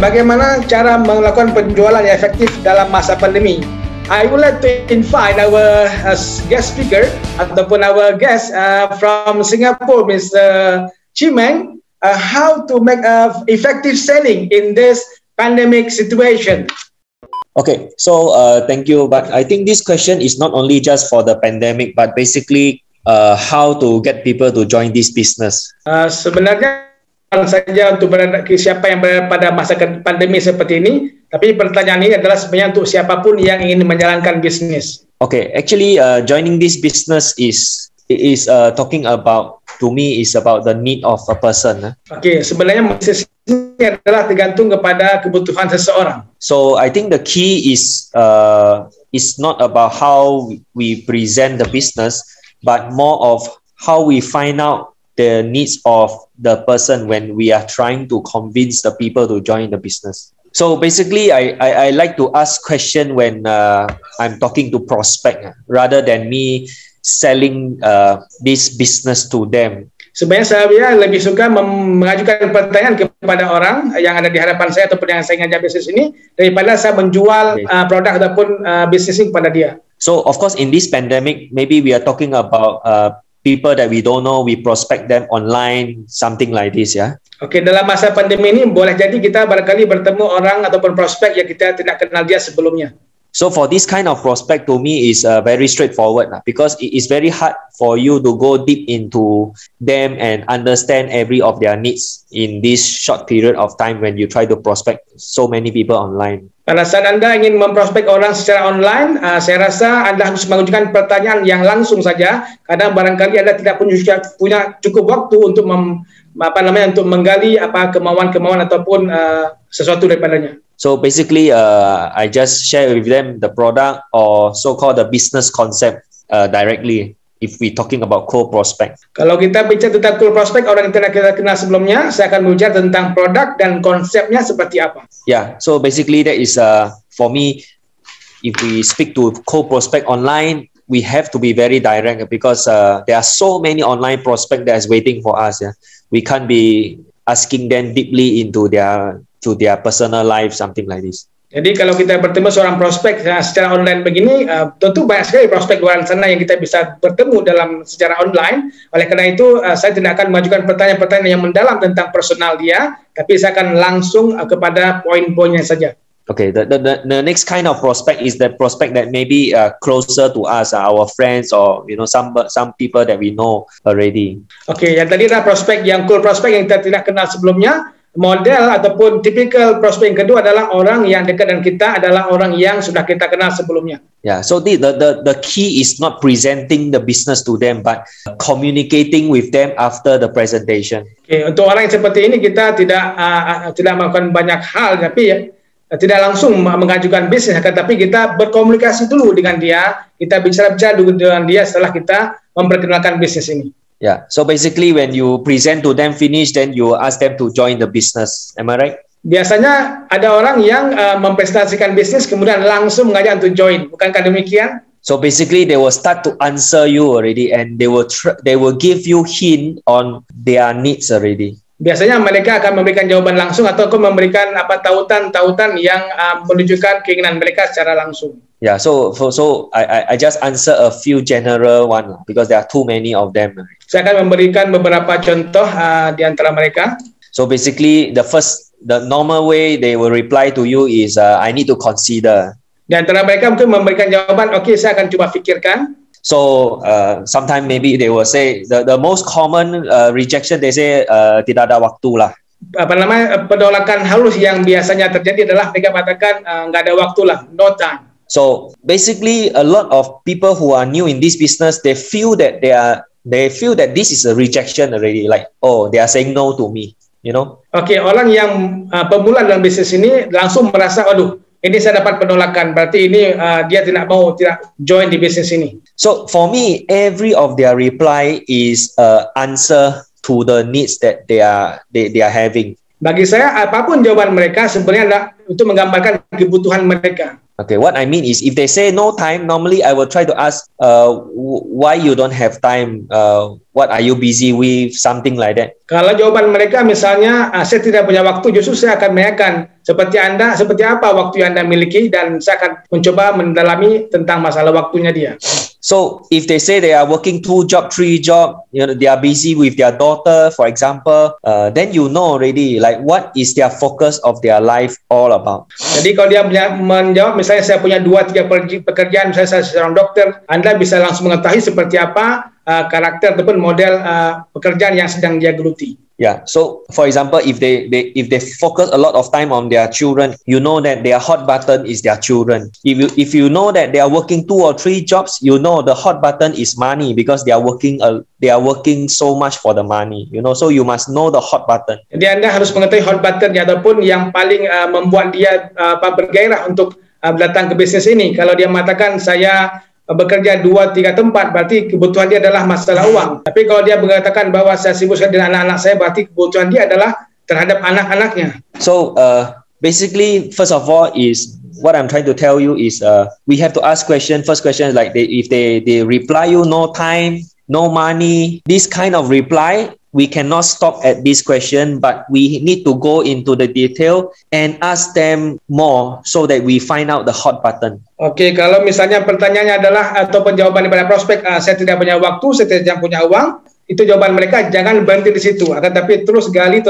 bagaimana cara melakukan penjualan yang efektif dalam masa pandemi. I would like to invite our guest speaker ataupun our guest from Singapore, Mr. Chimeng, how to make effective selling in this pandemic situation. Okay, so thank you. But I think this question is not only just for the pandemic, but basically how to get people to join this business. Sebenarnya saja untuk siapa yang berada pada masa pandemi seperti ini, tapi pertanyaan ini adalah sebenarnya untuk siapapun yang ingin menjalankan bisnis. Okay, actually joining this business is talking about, to me, is about the need of a person. Okay, sebenarnya bisnis ini adalah tergantung kepada kebutuhan seseorang. So I think the key is not about how we present the business, but more of how we find out the needs of the person when we are trying to convince the people to join the business. So basically, I like to ask question when I'm talking to prospect rather than me selling this business to them. Sebenarnya saya lebih suka mengajukan pertanyaan kepada orang yang ada di hadapan saya ataupun yang saya ngajak bisnis ini daripada saya menjual produk ataupun bisnis ini kepada dia. So of course in this pandemic, maybe we are talking about people that we don't know, we prospect them online, something like this, ya. Oke, dalam masa pandemi ini boleh jadi kita barangkali bertemu orang ataupun prospek yang kita tidak kenal dia sebelumnya. So for this kind of prospect, to me is very straightforward because it is very hard for you to go deep into them and understand every of their needs in this short period of time when you try to prospect so many people online. Pada saat Anda ingin memprospek orang secara online, saya rasa Anda harus mengajukan pertanyaan yang langsung saja, karena barangkali Anda tidak punya cukup waktu untuk untuk menggali kemauan-kemauan ataupun sesuatu daripadanya. So basically, I just share with them the product or so-called the business concept directly. If we talking about cold prospect. Kalau kita bicara tentang cold prospect, orang yang tidak kita kenal sebelumnya, saya akan bicara tentang produk dan konsepnya seperti apa. Yeah, so basically that is for me, if we speak to cold prospect online, we have to be very direct because there are so many online prospect that is waiting for us. Yeah, we can't be asking them deeply into their personal life, something like this. Jadi kalau kita bertemu seorang prospek secara online begini, tentu banyak sekali prospek luar sana yang kita bisa bertemu secara online. Oleh karena itu, saya tidak akan mengajukan pertanyaan-pertanyaan yang mendalam tentang personal dia, tapi saya akan langsung kepada poin-poinnya saja. Okay, the next kind of prospect is the prospect that maybe closer to us, our friends or some people that we know already. Okay, yang tadi adalah prospek yang cool prospek yang kita tidak kenal sebelumnya. Model ataupun typical prospek yang kedua adalah orang yang dekat dengan kita, adalah orang yang sudah kita kenal sebelumnya. Yeah, so the key is not presenting the business to them, but communicating with them after the presentation. Okay, untuk orang yang seperti ini kita tidak melakukan banyak hal, tapi tidak langsung mengajukan bisnis, tapi kita berkomunikasi dulu dengan dia, kita bicara-bicara dulu dengan dia setelah kita memperkenalkan bisnis ini. Yeah, so basically when you present to them finish, then you ask them to join the business. Am I right? Biasanya ada orang yang mempresentasikan bisnis kemudian langsung mengajak untuk join. Bukankah demikian? So basically they will start to answer you already and they will give you hint on their needs already. Biasanya mereka akan memberikan jawaban langsung atau memberikan tautan-tautan yang menunjukkan keinginan mereka secara langsung. Yeah, so I just answer a few general one because there are too many of them. Saya akan memberikan beberapa contoh di antara mereka. So basically the normal way they will reply to you is I need to consider. Di antara mereka mungkin memberikan jawaban, okay, saya akan coba pikirkan. So sometimes maybe they will say the most common rejection, they say tidak ada waktu lah. Penolakan halus yang biasanya terjadi adalah mereka mengatakan nggak ada waktu lah, no time. So basically, a lot of people who are new in this business, they feel that this is a rejection already. Like, oh, they are saying no to me, Okay, orang yang pemula dalam bisnis ini langsung merasa, aduh, ini saya dapat penolakan. Berarti ini dia tidak join di bisnis ini. So for me, every of their reply is answer to the needs that they are having. Bagi saya, apapun jawaban mereka sebenarnya adalah untuk menggambarkan kebutuhan mereka. Okay, what I mean is if they say no time, normally I will try to ask why you don't have time. What are you busy with? Something like that. Kalau jawaban mereka misalnya, saya tidak punya waktu, justru saya akan menanyakan seperti Anda, seperti apa waktu yang Anda miliki, dan saya akan mencoba mendalami tentang masalah waktunya dia. So if they say they are working 2 job, 3 job, they are busy with their daughter, for example, then you know already like what is their focus of their life all about. Jadi kalau dia menjawab misalnya saya punya 2-3 pekerjaan, misalnya saya seorang dokter, Anda bisa langsung mengetahui seperti apa karakter ataupun model pekerjaan yang sedang dia geluti. Yeah. So, for example, if they focus a lot of time on their children, you know that their hot button is their children. If you know that they are working 2 or 3 jobs, you know the hot button is money because they are working so much for the money. So you must know the hot button. Jadi Anda harus mengetahui hot button ataupun yang paling membuat dia bergairah untuk datang ke bisnis ini. Kalau dia mengatakan saya bekerja 2-3 tempat, berarti kebutuhan dia adalah masalah uang. Tapi kalau dia mengatakan bahwa saya sibuk sekali dengan anak-anak saya, berarti kebutuhan dia adalah terhadap anak-anaknya. So basically, first of all, is what I'm trying to tell you is we have to ask question. First question is like if they reply you no time, no money, this kind of reply, we cannot stop at this question, but we need to go into the detail and ask them more so that we find out the hot button. Oke, kalau misalnya pertanyaannya adalah ataupun jawaban daripada prospek, saya tidak punya waktu, saya tidak punya uang, itu jawaban mereka, jangan berhenti di situ, akan tapi terus gali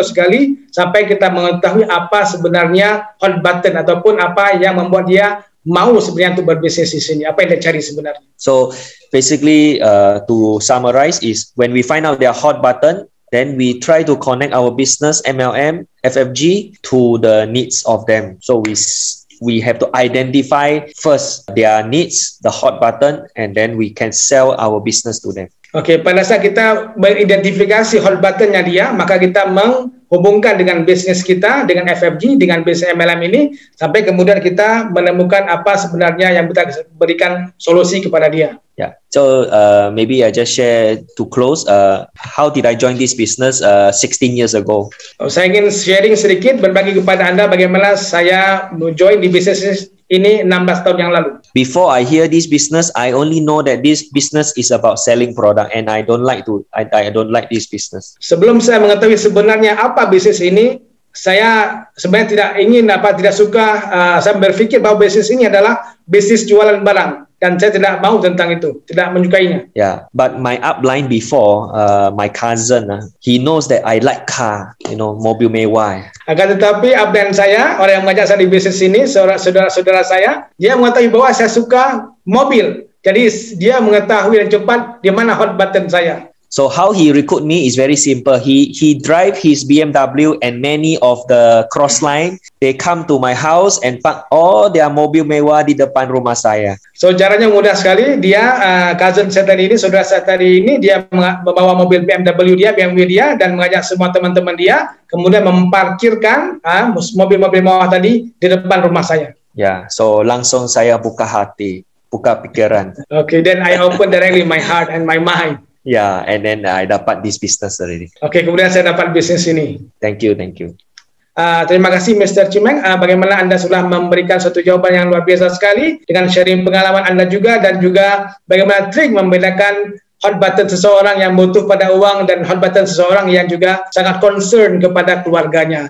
sampai kita mengetahui apa sebenarnya hot button ataupun apa yang membuat dia mau sebenarnya untuk berbisnis di sini, apa yang dia cari sebenarnya. So basically, to summarize is when we find out their hot button, then we try to connect our business MLM, FFG to the needs of them. So we have to identify first their needs, the hot button, and then we can sell our business to them. Oke, pada saat kita mengidentifikasi hot buttonnya dia, maka kita menghubungkan dengan bisnis kita, dengan FFG, dengan bisnis MLM ini, sampai kemudian kita menemukan apa sebenarnya yang kita berikan solusi kepada dia. Yeah. So maybe I just share to close. How did I join this business 16 years ago? Saya ingin sharing sedikit, berbagi kepada Anda bagaimana saya join di bisnis ini 16 tahun yang lalu. Before I hear this business, I only know that this business is about selling product, and I don't like this business. Sebelum saya mengetahui sebenarnya apa bisnis ini, saya sebenarnya tidak suka. Saya berpikir bahwa bisnis ini adalah bisnis jualan barang, dan saya tidak mau tentang itu, tidak menyukainya. Yeah, but my upline before, my cousin, he knows that I like car, mobil mewah. Akan tetapi upline saya, orang yang mengajak saya di bisnis ini, saudara-saudara saya, dia mengetahui bahwa saya suka mobil. Jadi dia mengetahui dan cepat di mana hot button saya. So how he recruit me is very simple. He drive his BMW and many of the cross line. They come to my house and park all their mobil mewah di depan rumah saya. So caranya mudah sekali. Dia cousin saya tadi ini, saudara saya tadi ini, dia membawa mobil BMW dia dan mengajak semua teman-teman dia, kemudian memparkirkan mobil-mobil mewah tadi di depan rumah saya. Yeah, so langsung saya buka hati, buka pikiran. Okay, then I open directly my heart and my mind. Yeah, and then I dapat this business already. Oke, kemudian saya dapat bisnis ini. Thank you. Terima kasih Mr. Chimeng. Bagaimana Anda sudah memberikan suatu jawaban yang luar biasa sekali dengan sharing pengalaman Anda juga, dan juga bagaimana trik membedakan hot button seseorang yang butuh pada uang dan hot button seseorang yang juga sangat concern kepada keluarganya.